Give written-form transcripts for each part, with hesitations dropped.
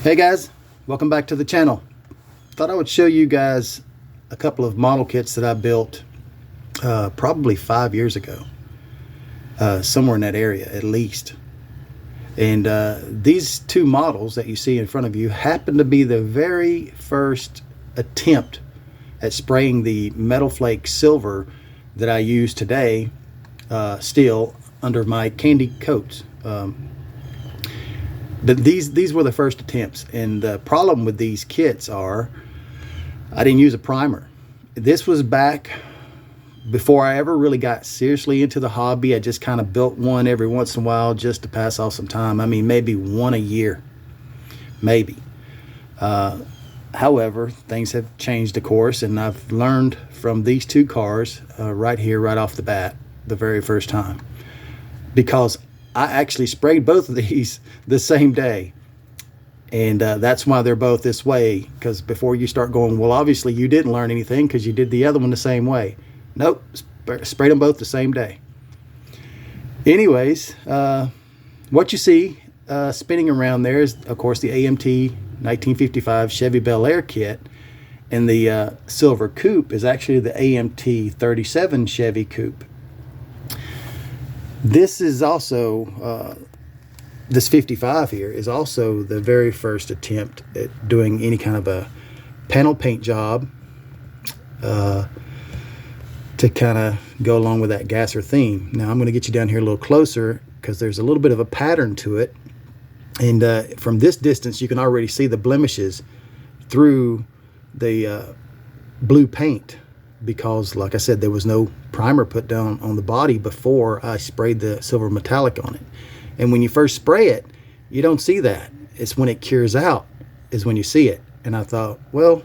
Hey guys, welcome back to the channel. Thought I would show you guys a couple of model kits that I built probably 5 years ago, somewhere in that area at least. And these two models that you see in front of you happen to be the very first attempt at spraying the metal flake silver that I use today still under my candy coats. But these were the first attempts, and the problem with these kits are I didn't use a primer. This was back before I ever really got seriously into the hobby. I just kind of built one every once in a while just to pass off some time. I mean, maybe one a year, maybe. However, things have changed, of course, and I've learned from these two cars right here, right off the bat, the very first time, because I actually sprayed both of these the same day. And that's why they're both this way, because before you start going, well, obviously you didn't learn anything because you did the other one the same way. Nope, sprayed them both the same day. Anyways, what you see spinning around there is, of course, the AMT 1955 Chevy Bel Air kit. And the silver coupe is actually the AMT 37 Chevy coupe. This is also, this 55 here is also the very first attempt at doing any kind of a panel paint job to kind of go along with that gasser theme. Now I'm going to get you down here a little closer because there's a little bit of a pattern to it. And from this distance, you can already see the blemishes through the blue paint, because like I said, there was no primer put down on the body before I sprayed the silver metallic on it. And when you first spray it, you don't see that. It's when it cures out is when you see it. And I thought, well,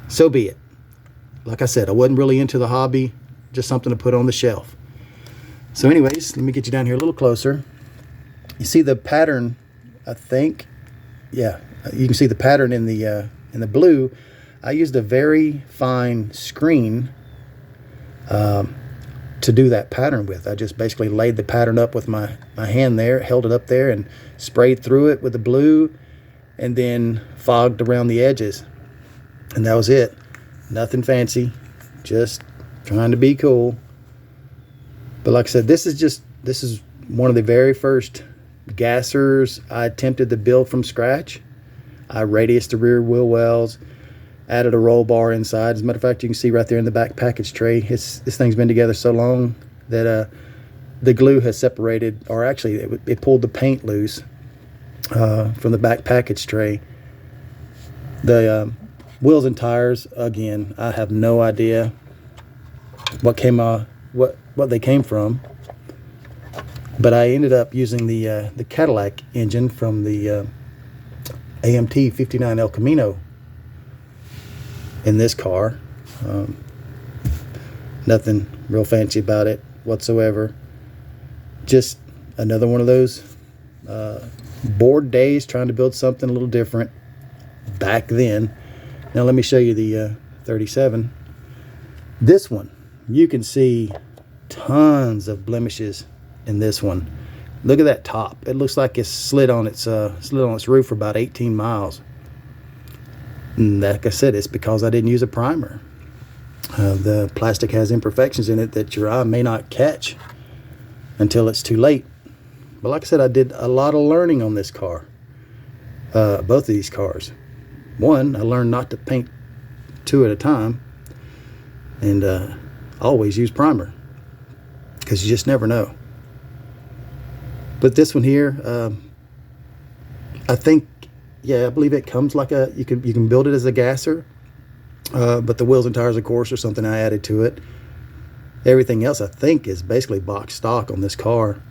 so be it. Like I said, I wasn't really into the hobby, just something to put on the shelf. So anyways, let me get you down here a little closer. You see the pattern, I think. Yeah, you can see the pattern in the blue. I used a very fine screen to do that pattern with. I just basically laid the pattern up with my hand there, held it up there, and sprayed through it with the blue, and then fogged around the edges. And that was it. Nothing fancy, just trying to be cool. But like I said, this is one of the very first gassers I attempted to build from scratch. I radiused the rear wheel wells, added a roll bar inside. As a matter of fact, you can see right there in the back package tray, this thing's been together so long that the glue has separated, or actually it pulled the paint loose from the back package tray. The wheels and tires, again, I have no idea what they came from, but I ended up using the Cadillac engine from the AMT 59 El Camino in this car. Nothing real fancy about it whatsoever. Just another one of those bored days trying to build something a little different back then. Now let me show you the 37. This one, you can see tons of blemishes in this one. Look at that top. It looks like it's slid on its roof for about 18 miles. And like I said, it's because I didn't use a primer. The plastic has imperfections in it that your eye may not catch until it's too late. But like I said, I did a lot of learning on this car, both of these cars. One, I learned not to paint two at a time, and always use primer, because you just never know. But this one here, I think, yeah, I believe it comes like you can build it as a gasser, but the wheels and tires, of course, are something I added to it. Everything else, I think, is basically box stock on this car,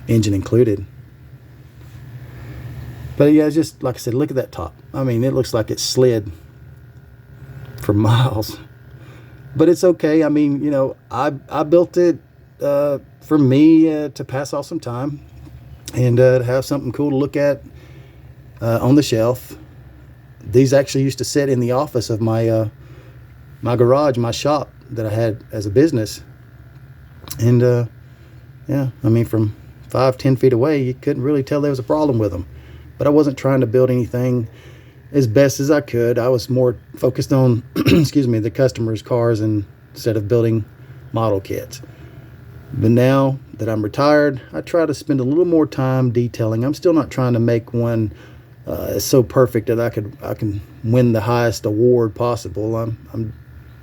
engine included. But yeah, just like I said, look at that top. I mean, it looks like it slid for miles, but it's okay. I mean, you know, I built it for me to pass off some time and to have something cool to look at on the shelf. These actually used to sit in the office of my my garage, my shop that I had as a business. And yeah, I mean, from 5-10 feet away, you couldn't really tell there was a problem with them. But I wasn't trying to build anything as best as I could. I was more focused on, excuse me, the customers' cars instead of building model kits. But now that I'm retired, I try to spend a little more time detailing. I'm still not trying to make one so perfect that I can win the highest award possible. I'm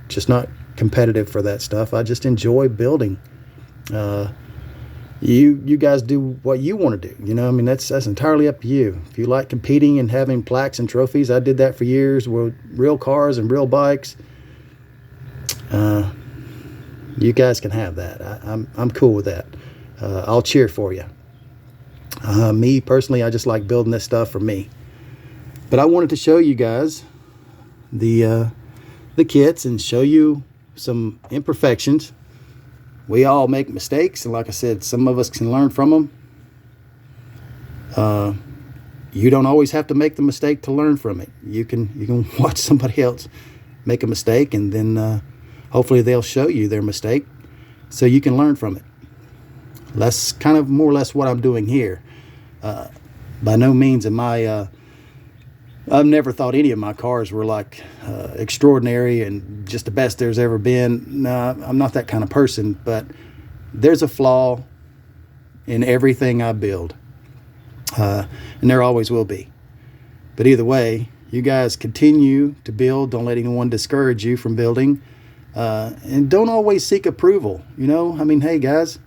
just not competitive for that stuff. I just enjoy building. You guys do what you want to do. You know, I mean, that's entirely up to you. If you like competing and having plaques and trophies, I did that for years with real cars and real bikes. You guys can have that. I'm cool with that. I'll cheer for you. Me personally, I just like building this stuff for me. But I wanted to show you guys the kits and show you some imperfections. We all make mistakes, and like I said, some of us can learn from them. You don't always have to make the mistake to learn from it. You can watch somebody else make a mistake, and then hopefully they'll show you their mistake so you can learn from it. That's kind of more or less what I'm doing here. By no means am I I've never thought any of my cars were like extraordinary and just the best there's ever been. No, I'm not that kind of person, but there's a flaw in everything I build, and there always will be. But either way, you guys continue to build. Don't let anyone discourage you from building, and don't always seek approval. You know, I mean, hey guys,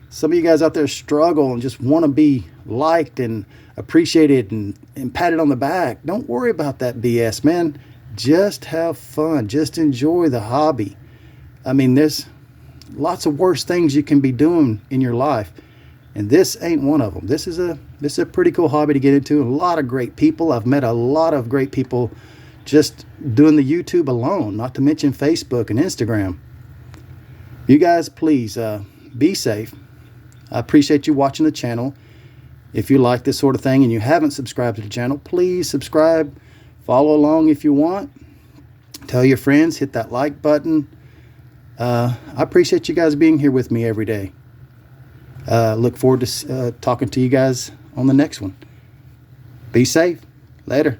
some of you guys out there struggle and just want to be liked and appreciated and patted on the back. Don't worry about that BS, man. Just have fun. Just enjoy the hobby. I mean, there's lots of worse things you can be doing in your life, and this ain't one of them. This is a pretty cool hobby to get into. A lot of great people. I've met a lot of great people just doing the YouTube alone, not to mention Facebook and Instagram. You guys, please be safe. I appreciate you watching the channel. If you like this sort of thing and you haven't subscribed to the channel, please subscribe. Follow along if you want. Tell your friends. Hit that like button. I appreciate you guys being here with me every day. Look forward to talking to you guys on the next one. Be safe. Later.